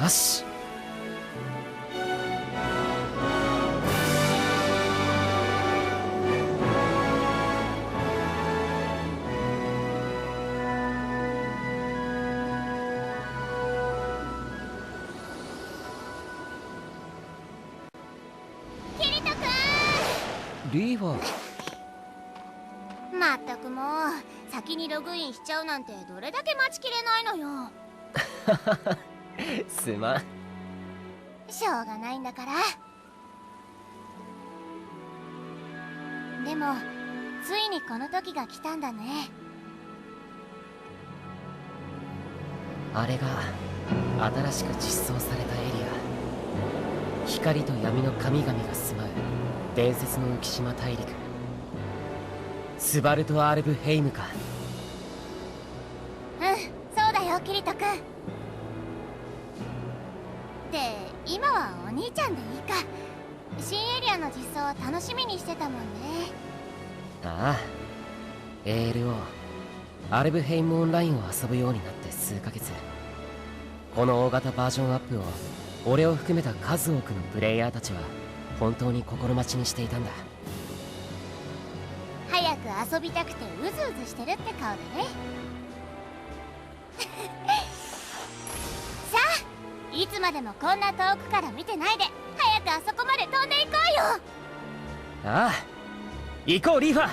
よし。キリトくん。リーファ。まったくもう先にログインしちゃうなんてどれだけ待ちきれないのよ。すまん。しょうがないんだから。でもついにこの時が来たんだね。あれが新しく実装されたエリア、光と闇の神々が住まう伝説の浮島大陸、スバルト・アルブヘイムか。うん、そうだよキリトくん。で今はお兄ちゃんでいいか。新エリアの実装を楽しみにしてたもんね。ああ、ALO アルブヘイムオンラインを遊ぶようになって数ヶ月。この大型バージョンアップを俺を含めた数多くのプレイヤーたちは本当に心待ちにしていたんだ。早く遊びたくてうずうずしてるって顔だね。さあ、いつまでもこんな遠くから見てないで早くあそこまで飛んでいこうよ。ああ、行こうリーファ。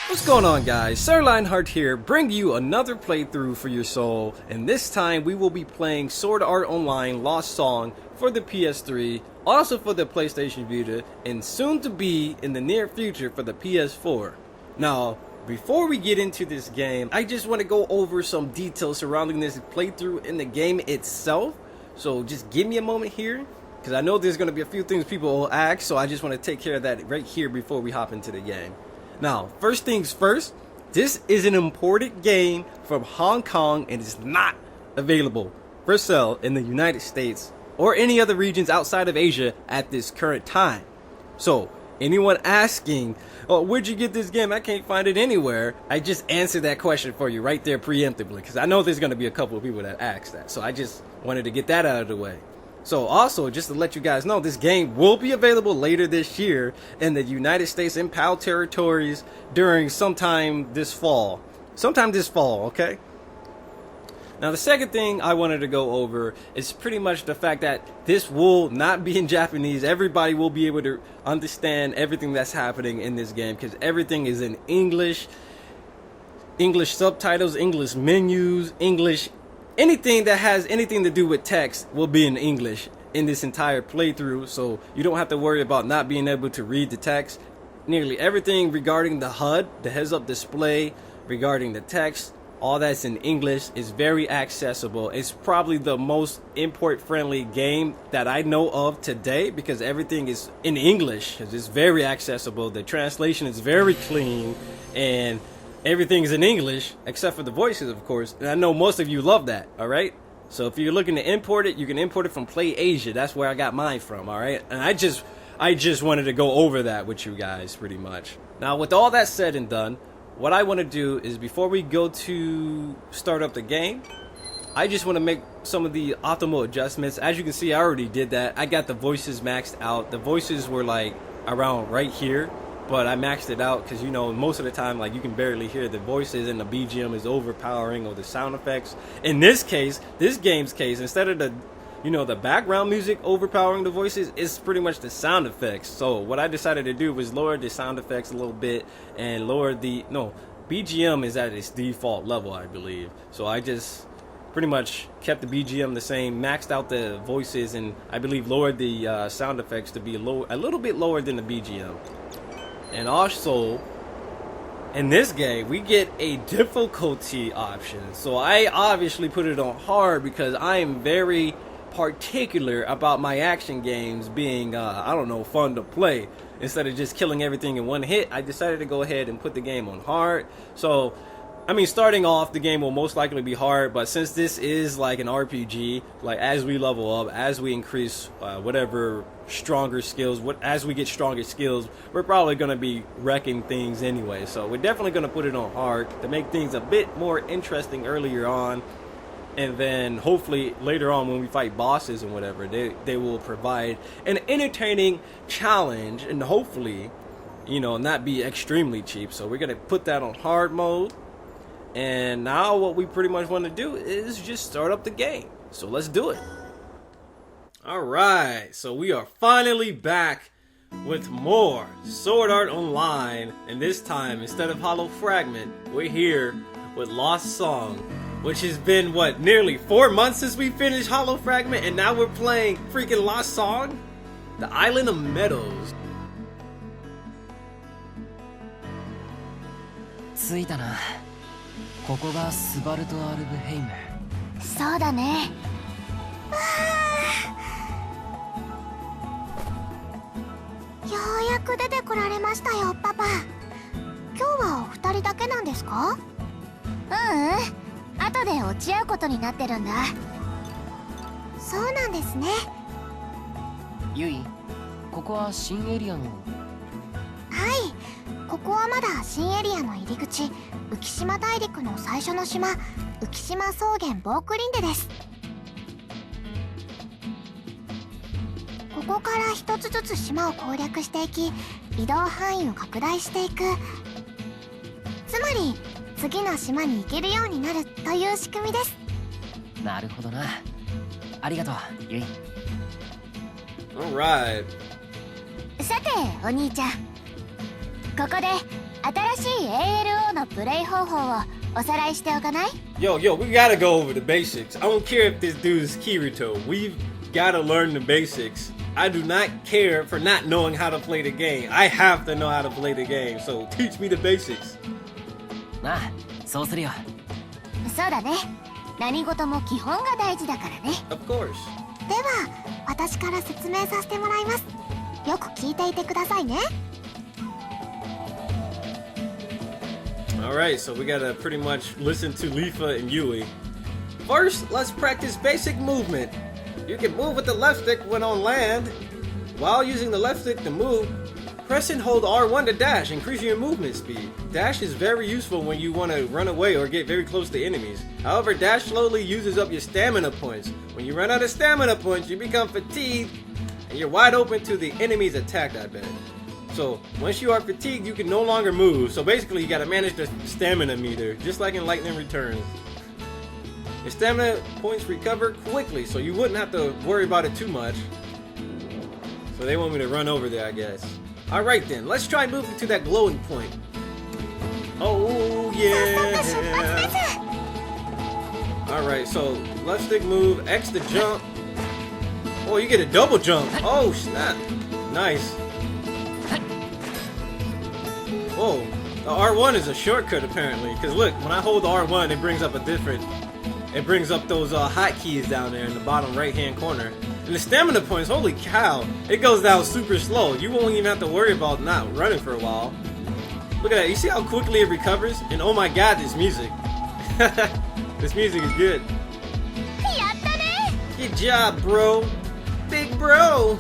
What's going on, guys? Sir-lionhart here, bring you another playthrough for your soul, and this time we will be playing Sword Art Online Lost Song for the PS3, also for the PlayStation Vita, and soon to be in the near future for the PS4. Now, before we get into this game, I just want to go over some details surrounding this playthrough in the game itself, so just give me a moment here, because I know there's going to be a few things people will ask, so I just want to take care of that right here before we hop into the game. Now, first things first, this is an imported game from Hong Kong and is not available for sale in the United States or any other regions outside of Asia at this current time. So, anyone asking, oh, where'd you get this game? I can't find it anywhere. I just answered that question for you right there preemptively because I know there's going to be a couple of people that ask that. So I just wanted to get that out of the way. So also, just to let you guys know, this game will be available later this year in the United States and PAL territories during sometime this fall. Okay? Now, the second thing I wanted to go over is pretty much the fact that this will not be in Japanese. Everybody will be able to understand everything that's happening in this game because everything is in English. English subtitles, English menus, English. Anything that has anything to do with text will be in English in this entire playthrough, so you don't have to worry about not being able to read the text. Nearly everything regarding the HUD, the heads-up display, regarding the text, all that's in English is very accessible. It's probably the most import-friendly game that I know of today because everything is in English. It's very accessible. The translation is very clean, and everything is in English, except for the voices, of course. And I know most of you love that, alright? So if you're looking to import it, you can import it from Play Asia. That's where I got mine from, alright? And I just wanted to go over that with you guys, pretty much. Now, with all that said and done, what I want to do is before we go to start up the game, I just want to make some of the optimal adjustments. As you can see, I already did that. I got the voices maxed out. The voices were like around right here. But I maxed it out because, you know, most of the time, like, you can barely hear the voices and the BGM is overpowering or the sound effects. In this case, this game's case, instead of the, you know, the background music overpowering the voices, it's pretty much the sound effects. So what I decided to do was lower the sound effects a little bit and lower the, no, BGM is at its default level, I believe. So I just pretty much kept the BGM the same, maxed out the voices, and I believe lowered the sound effects to be low, a little bit lower than the BGM. And also, in this game, we get a difficulty option. So I obviously put it on hard because I am very particular about my action games being, I don't know, fun to play. Instead of just killing everything in one hit, I decided to go ahead and put the game on hard. So I mean, starting off, the game will most likely be hard, but since this is like an RPG, like as we level up, as we increase whatever stronger skills, as we get stronger skills, we're probably going to be wrecking things anyway. So we're definitely going to put it on hard to make things a bit more interesting earlier on. And then hopefully later on when we fight bosses and whatever, they will provide an entertaining challenge and hopefully, you know, not be extremely cheap. So we're going to put that on hard mode. And now what we pretty much want to do is just start up the game. So let's do it. Alright, so we are finally back with more Sword Art Online. And this time, instead of Hollow Fragment, we're here with Lost Song. Which has been, what, nearly 4 months since we finished Hollow Fragment. And now we're playing freaking Lost Song? The Island of Meadows. 着いたな。ここがスバルト・アルブヘイム。そうだね。ようやく出てこられましたよ、パパ。今日はお二人だけなんですか？後で落ち合うことになってるんだ。そうなんですね。ユイ、ここは新エリアの。はい、ここはまだ新エリアの入り口、浮島大陸の最初の島、浮島草原ボークリンデです。ここから一つずつ島を攻略していき、移動範囲を拡大していく。つまり次の島に行けるようになるという仕組みです。なるほどな。ありがとう、ユイ。Alright. さて、お兄ちゃん。ここで新しい ALO のプレイ方法をおさらいしておかない？ Yo, we gotta go over the basics. I don't care if this dude is Kirito. We've gotta learn the basics. I do not care for not knowing how to play the game. I have to know how to play the game. So teach me the basics. ああ、そうするよ。そうだね。何事も基本が大事だからね。Of course. では、私から説明させてもらいます。よく聞いていてくださいね。Alright, so we gotta pretty much listen to Leafa and Yui. First, let's practice basic movement. You can move with the left stick when on land. While using the left stick to move, press and hold R1 to dash, increasing your movement speed. Dash is very useful when you want to run away or get very close to enemies. However, dash slowly uses up your stamina points. When you run out of stamina points, you become fatigued and you're wide open to the enemy's attack, I bet. So, once you are fatigued, you can no longer move. So basically, you gotta manage the stamina meter, just like in Lightning Returns. Your stamina points recover quickly, so you wouldn't have to worry about it too much. So they want me to run over there, I guess. Alright then, let's try moving to that glowing point. Oh, yeah! Alright, so left stick move, X to jump. Oh, you get a double jump. Oh, snap. Nice. Whoa, the R1 is a shortcut apparently, because look, when I hold R1 it brings up those hotkeys down there in the bottom right hand corner. And the stamina points, holy cow, it goes down super slow. You won't even have to worry about not running for a while. Look at that, you see how quickly it recovers? And oh my god, this music. This music is good. Good job, bro. Big bro.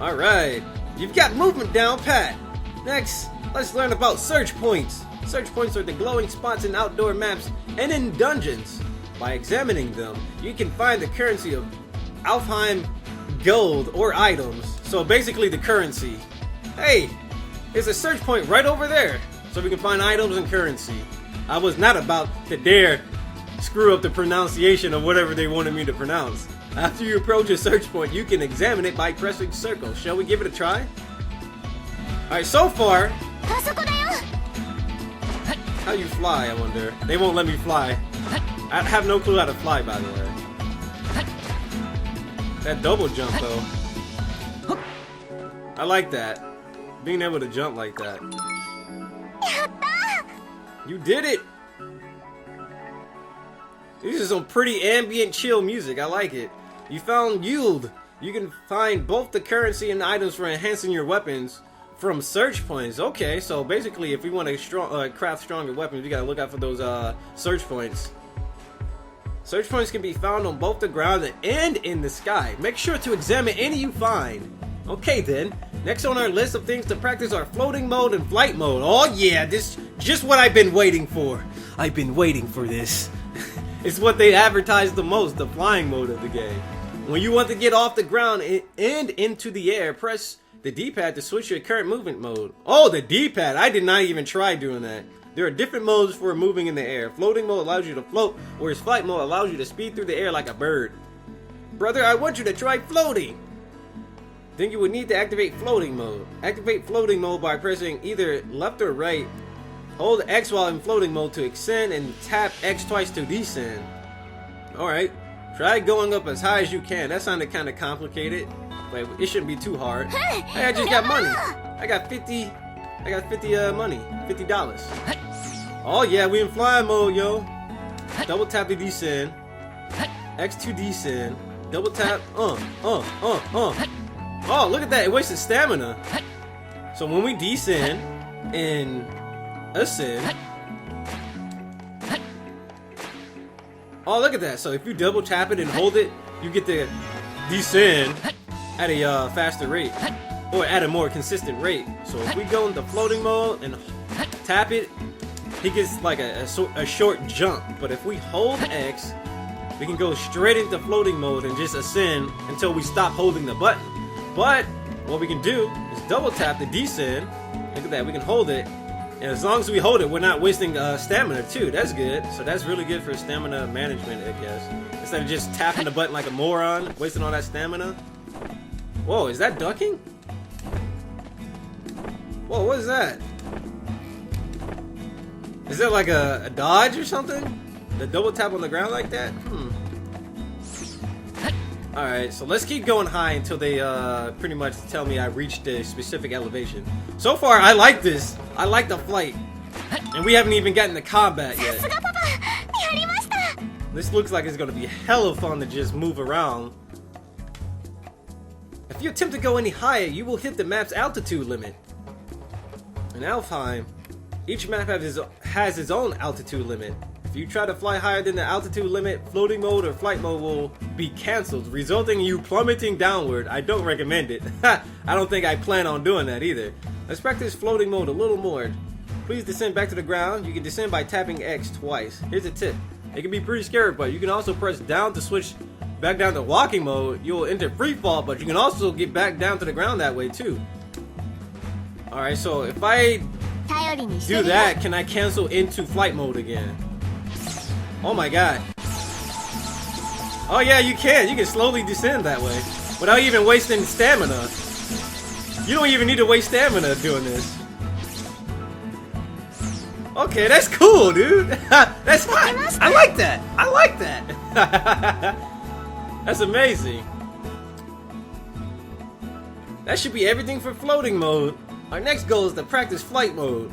Alright. You've got movement down pat. Next, let's learn about search points. Search points are the glowing spots in outdoor maps and in dungeons. By examining them, you can find the currency of ALfheim gold or items. So basically the currency. Hey, there's a search point right over there. So we can find items and currency. I was not about to dare screw up the pronunciation of whatever they wanted me to pronounce. After you approach a search point, you can examine it by pressing circle. Shall we give it a try? Alright, so far... How you fly, I wonder? They won't let me fly. I have no clue how to fly, by the way. That double jump, though. I like that. Being able to jump like that. You did it! This is some pretty ambient, chill music. I like it. You found yield. You can find both the currency and items for enhancing your weapons. from search points. Okay, so basically, if we want to craft stronger weapons, we gotta look out for those search points. Search points can be found on both the ground and in the sky. Make sure to examine any you find. Okay then, next on our list of things to practice are floating mode and flight mode. Oh yeah, this just what I've been waiting for. I've been waiting for this. It's what they advertise the most, the flying mode of the game. When you want to get off the ground and into the air, press the D-pad to switch your current movement mode. Oh, the D-pad. I did not even try doing that. There are different modes for moving in the air. Floating mode allows you to float, whereas flight mode allows you to speed through the air like a bird. Brother, I want you to try floating. Then you would need to activate floating mode. Activate floating mode by pressing either left or right. Hold X while in floating mode to ascend and tap X twice to descend. Alright. Try going up as high as you can. That sounded kind of complicated, but it shouldn't be too hard. Hey, I just got money. I got 50 money. $50. Oh yeah, we in flying mode, yo. Double tap to descend. X to descend. Double tap. Oh, look at that. It wasted stamina. So when we descend and ascend. Oh, look at that. So if you double tap it and hold it, you get to descend at a faster rate. Or at a more consistent rate. So if we go into floating mode and tap it, he gets like a short jump. But if we hold X, we can go straight into floating mode and just ascend until we stop holding the button. But what we can do is double tap the descend. Look at that, we can hold it. And as long as we hold it, we're not wasting stamina too. That's good. So that's really good for stamina management, I guess. Instead of just tapping the button like a moron, wasting all that stamina. Whoa, is that ducking? Whoa, what is that? Is that like a dodge or something? The double tap on the ground like that? Alright, so let's keep going high until they pretty much tell me I reached a specific elevation. So far, I like this. I like the flight. And we haven't even gotten to combat yet. This looks like it's going to be hella fun to just move around. If you attempt to go any higher, you will hit the map's altitude limit. In ALfheim, each map has its own altitude limit. If you try to fly higher than the altitude limit, floating mode or flight mode will be cancelled, resulting in you plummeting downward. I don't recommend it. I don't think I plan on doing that either. Let's practice floating mode a little more. Please descend back to the ground. You can descend by tapping X twice. Here's a tip. It can be pretty scary, but you can also press down to switch back down to walking mode. You'll enter free fall, but you can also get back down to the ground that way too. Alright, so if I do that, can I cancel into flight mode again? Oh my god. Oh yeah, you can. You can slowly descend that way without even wasting stamina. You don't even need to waste stamina doing this. Okay, that's cool, dude. That's hot. I like that. I like that. That's amazing. That should be everything for floating mode. Our next goal is to practice flight mode.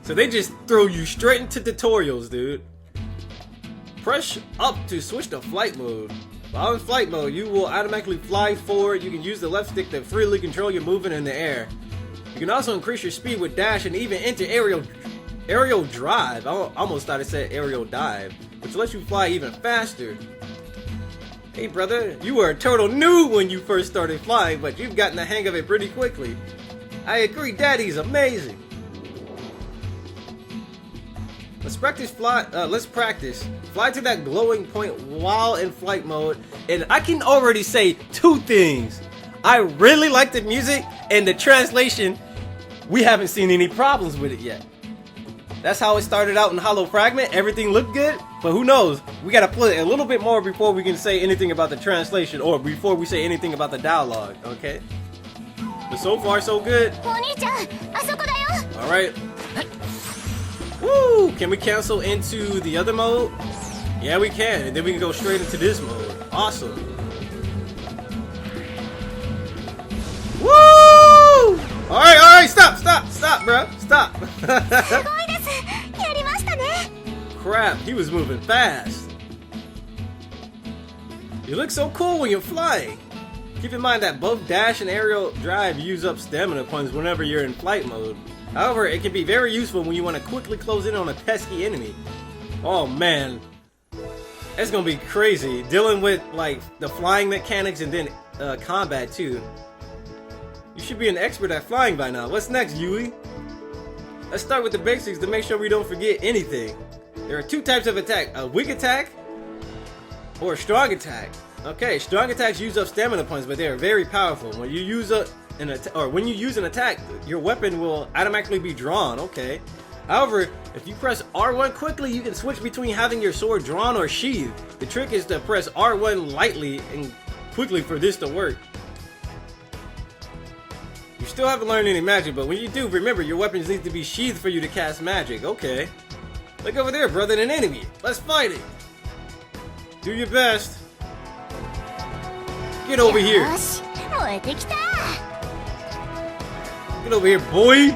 So they just throw you straight into tutorials, dude. Press up to switch to flight mode. While in flight mode, you will automatically fly forward. You can use the left stick to freely control your movement in the air. You can also increase your speed with dash and even enter aerial drive. I almost thought it said aerial dive, which lets you fly even faster. Hey brother, you were a total noob when you first started flying, but you've gotten the hang of it pretty quickly. I agree, Daddy's amazing. Let's practice fly to that glowing point while in flight mode. And I can already say two things. I really like the music, and the translation, we haven't seen any problems with it yet. That's how it started out in Hollow Fragment. Everything looked good, but who knows? We gotta play a little bit more before we can say anything about the translation, or before we say anything about the dialogue, okay? But so far, so good. Alright. Woo! Can we cancel into the other mode? Yeah, we can. And then we can go straight into this mode. Awesome. Woo! Alright, stop, bro. Stop. Crap, he was moving fast. You look so cool when you're flying. Keep in mind that both dash and aerial drive use up stamina points whenever you're in flight mode. However, it can be very useful when you want to quickly close in on a pesky enemy. Oh man, it's gonna be crazy dealing with like the flying mechanics and then combat too. You should be an expert at flying by now. What's next, Yui? Let's start with the basics to make sure we don't forget anything. There are two types of attack: a weak attack or a strong attack. Okay, strong attacks use up stamina points, but they are very powerful. When you use when you use an attack, your weapon will automatically be drawn. Okay. However, if you press R1 quickly, you can switch between having your sword drawn or sheathed. The trick is to press R1 lightly and quickly for this to work. You still haven't learned any magic, but when you do, remember your weapons need to be sheathed for you to cast magic. Okay. Look over there, brother, an enemy. Let's fight it. Do your best. Get over here. Get over here, boy.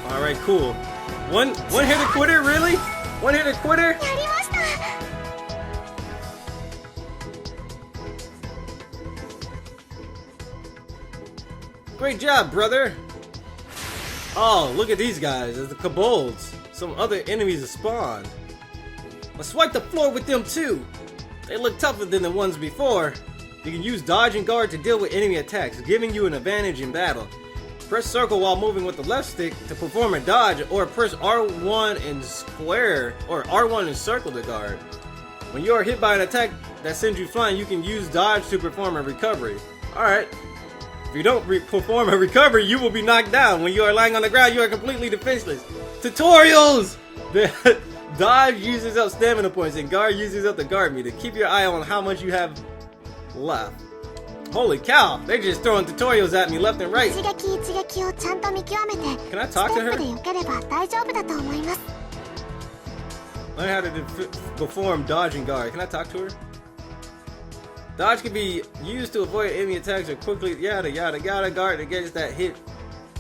Alright, cool. One hitter quitter, really? One hitter quitter? Great job, brother. Oh, look at these guys. There's the kobolds. Some other enemies have spawned. Let's swipe the floor with them too. They look tougher than the ones before. You can use dodge and guard to deal with enemy attacks, giving you an advantage in battle. Press circle while moving with the left stick to perform a dodge, or press R1 and square, or R1 and circle to guard. When you are hit by an attack that sends you flying, you can use dodge to perform a recovery. Alright. If you don't perform a recovery, you will be knocked down. When you are lying on the ground, you are completely defenseless. Tutorials! Dodge uses up stamina points and guard uses up the guard meter. Keep your eye on how much you have left. Holy cow, they're just throwing tutorials at me left and right. Can I talk to her? Learn how to perform dodge and guard. Can I talk to her? Dodge can be used to avoid enemy attacks or quickly yada yada yada guard against that hit.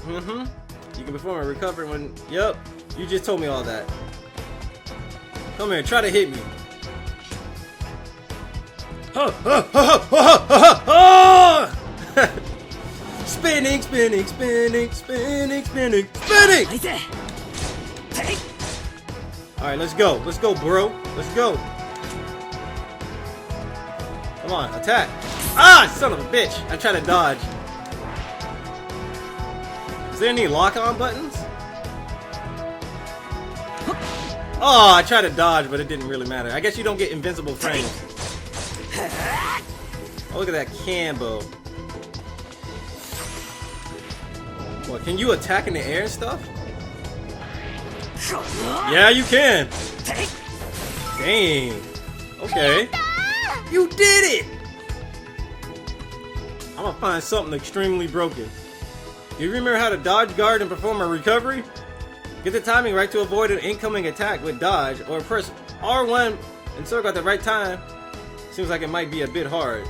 You can perform a recovery when. Yup, you just told me all that. Come here, try to hit me. Spinning, spinning, spinning, spinning, spinning, spinning! Alright, let's go. Let's go, bro. Let's go. Come on, attack. Ah, son of a bitch. I tried to dodge. Is there any lock-on buttons? Oh, I tried to dodge, but it didn't really matter. I guess you don't get invincible frames. Oh, look at that combo. What, can you attack in the air and stuff? Yeah, you can. Dang. Okay. You did it! I'm gonna find something extremely broken. Do you remember how to dodge, guard, and perform a recovery? Get the timing right to avoid an incoming attack with dodge, or press R1 and circle at the right time. Seems like it might be a bit hard.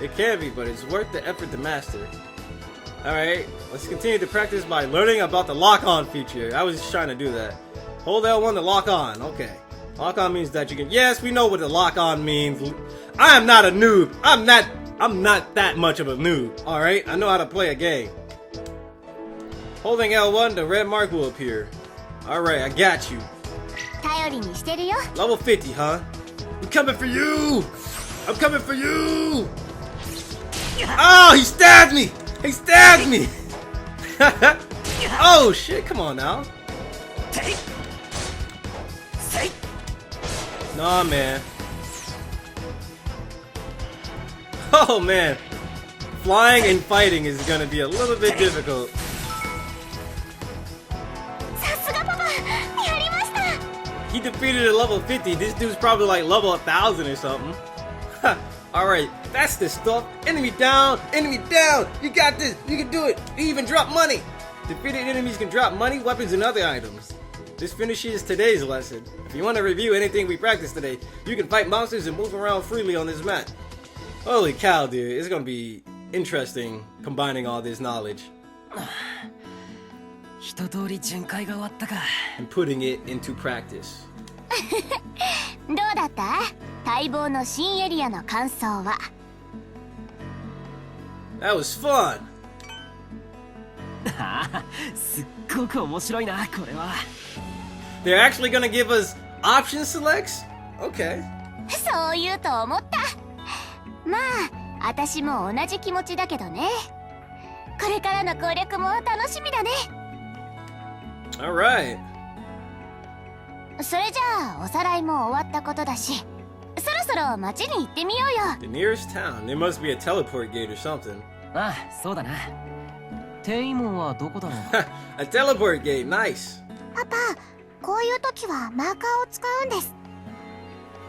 It can be, but it's worth the effort to master. Alright, let's continue to practice by learning about the lock-on feature. I was just trying to do that. Hold L1 to lock on. Okay. Lock-on means that you can... Yes, we know what the lock-on means. I am not a noob. I'm not that much of a noob. Alright, I know how to play a game. Holding L1, the red mark will appear. Alright, I got you. Level 50, huh? I'm coming for you! I'm coming for you! Oh, he stabbed me! He stabbed me! Oh shit, come on now. Nah, man. Oh man. Flying and fighting is gonna be a little bit difficult. He defeated a level 50. This dude's probably like level 1000 or something. Alright, that's the stuff. Enemy down, enemy down. You got this. You can do it. You even drop money. Defeated enemies can drop money, weapons, and other items. This finishes today's lesson. If you want to review anything we practiced today, you can fight monsters and move around freely on this map. Holy cow, dude. It's going to be interesting combining all this knowledge. And putting it into practice. どうだった？待望の新エリアの感想は。That was fun. すっごく面白いなこれは。 They're actually gonna give us option selects? Okay. そう言うと思った。まあ私も同じ気持ちだけどね。これからの攻略も楽しみだね。 Alright. それじゃあおさらいも終わったことだし、そろそろ町に行ってみようよ。 The nearest town. There must be a teleport gate or something. ああ、そうだな。転移門はどこだろう。A teleport gate. Nice. パパ、こういう時はマーカーを使うんです。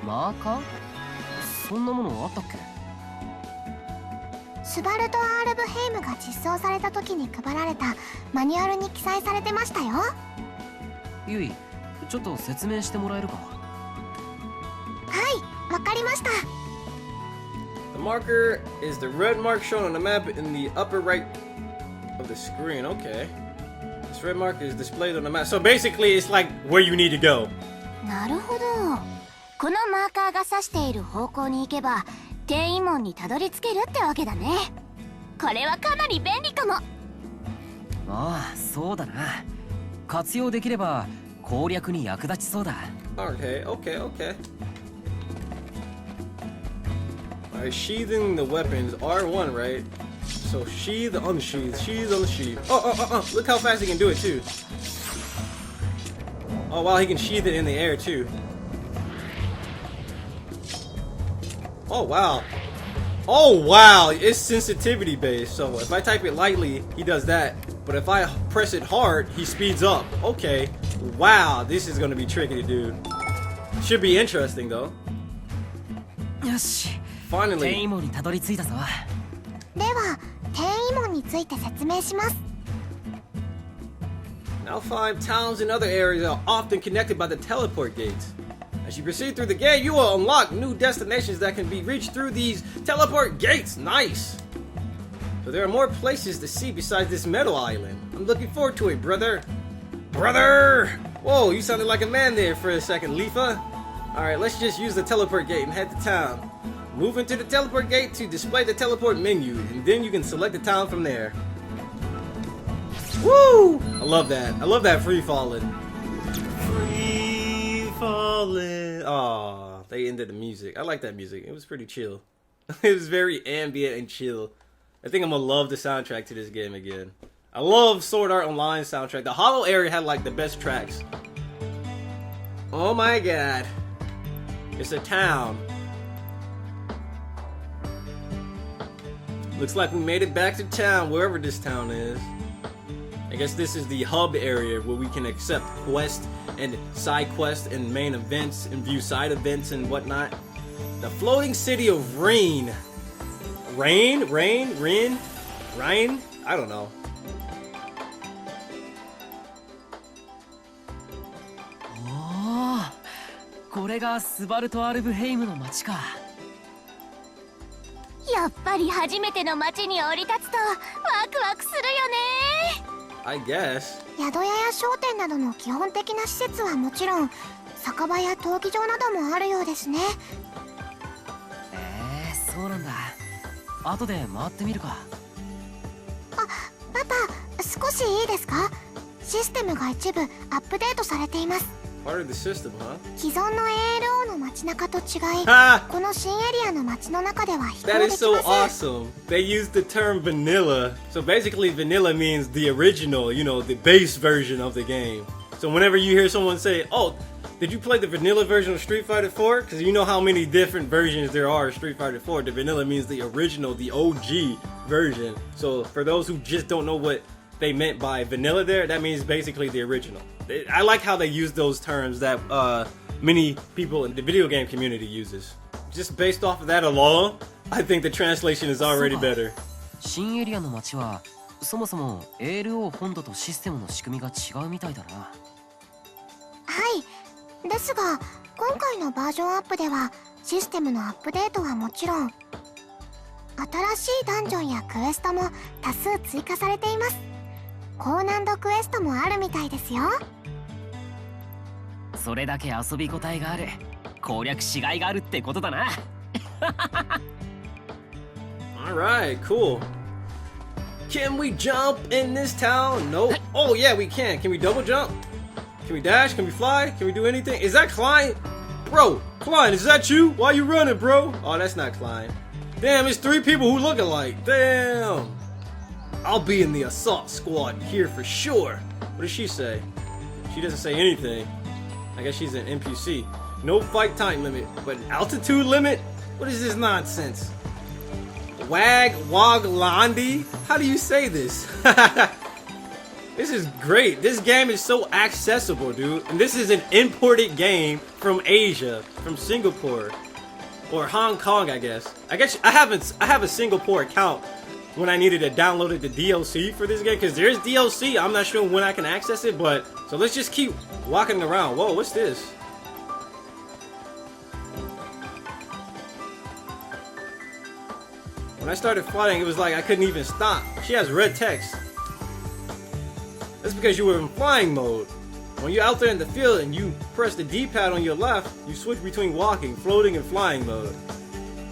マーカー？そんなものあったっけ？スバルト・アールブヘイムが実装された時に配られたマニュアルに記載されてましたよ。ゆい、ちょっと説明してもらえるか？はい、わかりました。 The marker is the red mark shown on the map in the upper right of the screen. Okay. This red mark is displayed on the map. So basically, it's like where you need to go. なるほど。このマーカーが指している方向に行けば転移門にたどり着けるってわけだね。これはかなり便利かも。ああ、そうだな。活用できれば攻略に役立ちそうだ。Okay, okay, okay. Alright, sheathing the weapons. R1, right? So sheathe, unsheathe, sheathe, unsheathe. Look how fast he can do it, too. Oh, wow, he can sheathe it in the air, too. Oh, wow. Oh, wow, it's sensitivity based. So if I type it lightly, he does that. But if I press it hard, he speeds up. Okay. Wow, this is gonna be tricky to do. Should be interesting, though. よし。 Finally. 転移門にたどり着いたぞ。では転移門について説明します。 ALfheim towns and other areas are often connected by the teleport gates. As you proceed through the gate, you will unlock new destinations that can be reached through these teleport gates. Nice! So there are more places to see besides this metal island. I'm looking forward to it, brother. Brother! Whoa, you sounded like a man there for a second, Leafa. Alright, let's just use the teleport gate and head to town. Move into the teleport gate to display the teleport menu, and then you can select the town from there. Woo! I love that. I love that free falling. Free falling. Aw, they ended the music. I like that music. It was pretty chill. It was very ambient and chill. I think I'm gonna love the soundtrack to this game again. I love Sword Art Online soundtrack. The Hollow area had like the best tracks. Oh my god. It's a town. Looks like we made it back to town, wherever this town is. I guess this is the hub area where we can accept quests and side quests and main events and view side events and whatnot. The floating city of Rain. Rain? I don't know. おお、これがスバルト・アルブヘイムの街か。やっぱり初めての町に降り立つとワクワクするよね。 I guess. 宿屋や商店などの基本的な施設はもちろん、酒場や闘技場などもあるようですね。そうなんだ。後で回ってみるか。パパ、少しいいですか？システムが一部アップデートされています。Part of the system, huh? 既存の ALO の街中と違い、この新エリアの街の中では飛行でき That ま is せん。 so awesome. They use the term vanilla. So basically vanilla means the original, you know, the base version of the game. So whenever you hear someone say, oh, did you play the vanilla version of Street Fighter 4? Because you know how many different versions there are of Street Fighter 4. The vanilla means the original, the OG version. So for those who just don't know what they meant by vanilla there, that means basically the original. I like how they use those terms that many people in the video game community uses. Just based off of that alone, I think the translation is already better. 新エリアの街はそもそも ALO 本土とシステムの仕組みが違うみたいだな。はい。ですが、今回のバージョンアップではシステムのアップデートはもちろん、新しいダンジョンやクエストも多数追加されています。高難度クエストもあるみたいですよ。それだけ遊び応えがある、攻略しがいがあるってことだな。Alright, cool. Can we jump in this town? Nope. Oh yeah, we can. Can we double jump? Can we dash? Can we fly? Can we do anything? Is that Klein? Bro, Klein, is that you? Why you running, bro? Oh, that's not Klein. Damn, it's 3 people who look alike. Damn. I'll be in the assault squad here for sure. What does she say? She doesn't say anything. I guess she's an NPC. No fight time limit, but an altitude limit? What is this nonsense? Waglandi? How do you say this? This is great. This game is so accessible, dude. And this is an imported game from Asia, from Singapore. Or Hong Kong, I guess. I have a Singapore account when I needed to download the DLC for this game, because there's DLC. I'm not sure when I can access it, but so let's just keep walking around. Whoa, what's this? When I started flying, it was like I couldn't even stop. She has red text. That's because you were in flying mode. When you're out there in the field and you press the D-pad on your left, you switch between walking, floating, and flying mode.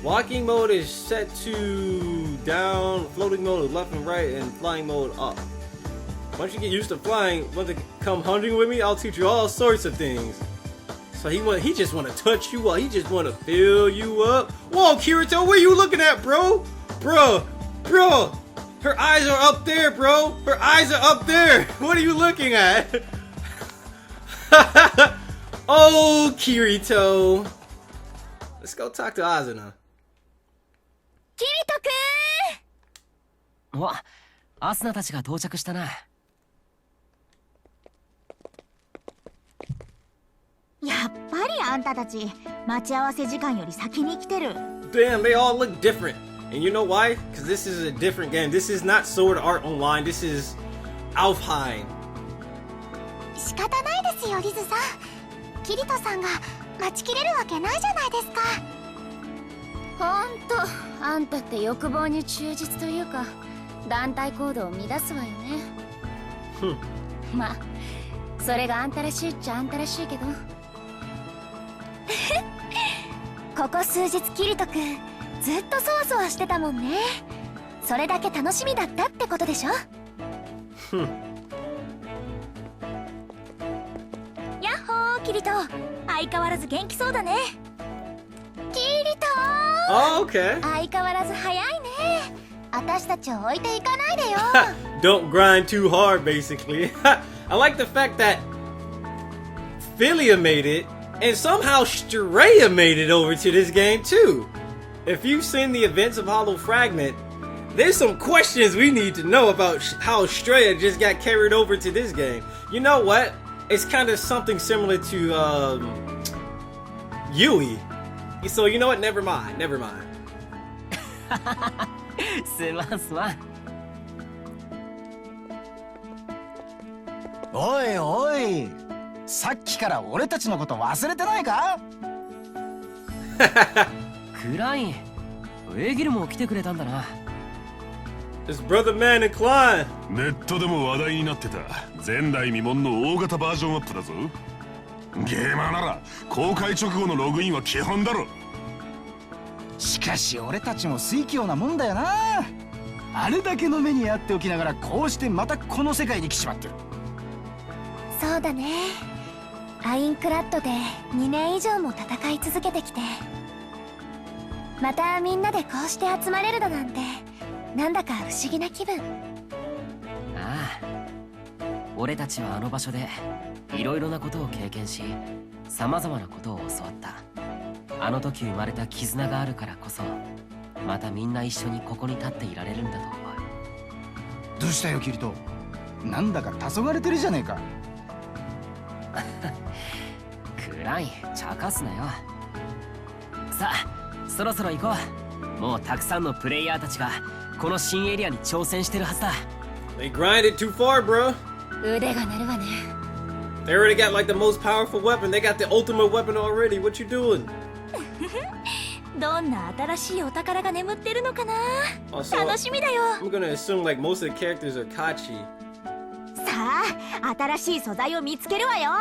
Walking mode is set to down, floating mode is left and right, and flying mode up. Once you get used to flying, want to come hunting with me? I'll teach you all sorts of things. So he just want to touch you up. He just want to fill you up. Whoa, Kirito, where you looking at, bro? Bro. Her eyes are up there, bro. Her eyes are up there. What are you looking at? Oh, Kirito. Let's go talk to Asuna. キリトくん。お、アスナたちが到着したな。やっぱりあんたたち待ち合わせ時間より先に来てる。 Damn, they all look different. And you know why? Because this is a different game. This is not Sword Art Online. This is ALfheim. 仕方ないですよ、リズさん。キリトさんが待ちきれるわけないじゃないですか。ほんと、あんたって欲望に忠実というか、団体行動を乱すわよね。まあ、それがあんたらしいっちゃあんたらしいけど。ここ数日キリトくんずっとそわそわしてたもんね。それだけ楽しみだったってことでしょ。やっほーキリト、相変わらず元気そうだね。キリト Oh, okay. 相変わらず早いね。私たちを置いていかないでよ。Don't grind too hard, basically. I like the fact that Philia made it, and somehow Straya made it over to this game too. If you've seen the events of Hollow Fragment, there's some questions we need to know about how Straya just got carried over to this game. You know what? It's kind of something similar to Yui. So you know what? Never mind. すまんすまん。おいおい、さっきから俺たちのこと忘れてないか？クライン、エギルも来てくれたんだな。It's Brother Man and Klein. ネットでも話題になってた前代未聞の大型バージョンアップだぞ。ゲーマーなら公開直後のログインは基本だろ。しかし俺たちも水強なもんだよな。あれだけの目にあっておきながらこうしてまたこの世界に来ちまってる。そうだね。アインクラッドで2年以上も戦い続けてきて、またみんなでこうして集まれるだなんて、なんだか不思議な気分。ああ、俺たちはあの場所でいろいろなことを経験し、さまざまなことを教わった。あの時生まれた絆があるからこそ、またみんな一緒にここに立っていられるんだと思う。どうしたよキリト、なんだか黄昏てるじゃねえか。クライン、茶化すなよ。さあ、そろそろ行こう。もうたくさんのプレイヤーたちがこの新エリアに挑戦してるはずだ。 They grinded too far, bro. 腕が鳴るわね。 They already got like the most powerful weapon. They got the ultimate weapon already. What you doing? どんな新しいお宝が眠ってるのかな。Also, 楽しみだよ。 I'm gonna assume like most of the characters are Kachi. さあ、新しい素材を見つけるわよ。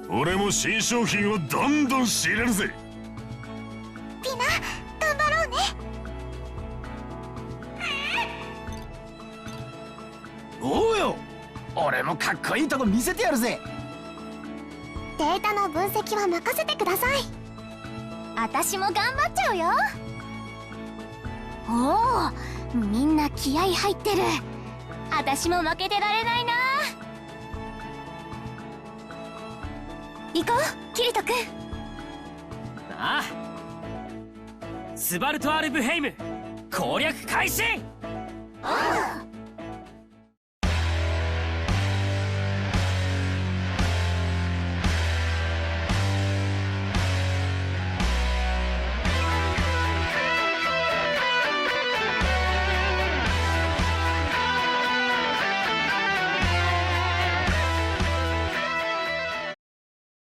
俺も新商品をどんどん仕入れるぜ。みんな頑張ろうね。もかっこいいとこ見せてやるぜ。データの分析は任せてください。私も頑張っちゃうよ。おお、みんな気合入ってる。私も負けてられないな。行こう、キリト君。ああ、スバルト・アルブヘイム攻略開始。